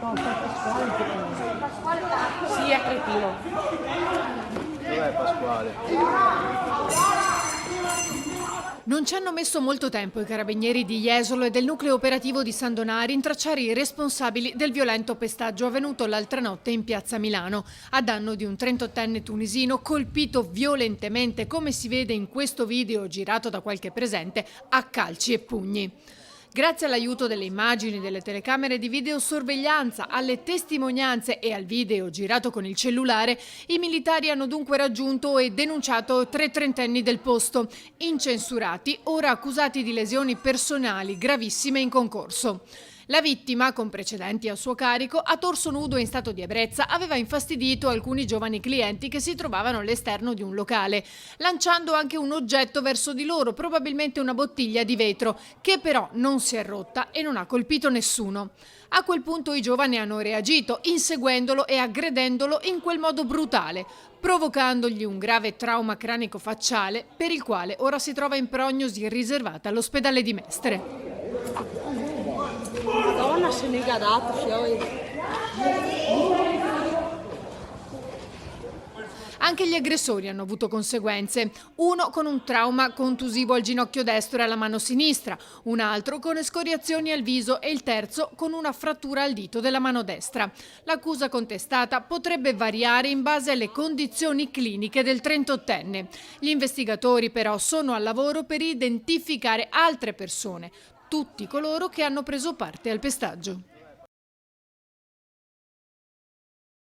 No, Pasquale sì, è cretino. Dov'è Pasquale? Non ci hanno messo molto tempo i carabinieri di Jesolo e del nucleo operativo di San Donà a rintracciare i responsabili del violento pestaggio avvenuto l'altra notte in piazza Milano, a danno di un 38enne tunisino colpito violentemente, come si vede in questo video girato da qualche presente, a calci e pugni. Grazie all'aiuto delle immagini, delle telecamere di videosorveglianza, alle testimonianze e al video girato con il cellulare, i militari hanno dunque raggiunto e denunciato 3 trentenni del posto, incensurati, ora accusati di lesioni personali gravissime in concorso. La vittima, con precedenti a suo carico, a torso nudo e in stato di ebbrezza, aveva infastidito alcuni giovani clienti che si trovavano all'esterno di un locale, lanciando anche un oggetto verso di loro, probabilmente una bottiglia di vetro, che però non si è rotta e non ha colpito nessuno. A quel punto i giovani hanno reagito, inseguendolo e aggredendolo in quel modo brutale, provocandogli un grave trauma cranico-facciale per il quale ora si trova in prognosi riservata all'ospedale di Mestre. Madonna, se ne è dato, fiori. Anche gli aggressori hanno avuto conseguenze, uno con un trauma contusivo al ginocchio destro e alla mano sinistra, un altro con escoriazioni al viso e il terzo con una frattura al dito della mano destra. L'accusa contestata potrebbe variare in base alle condizioni cliniche del 38enne. Gli investigatori però sono al lavoro per identificare altre persone, tutti coloro che hanno preso parte al pestaggio.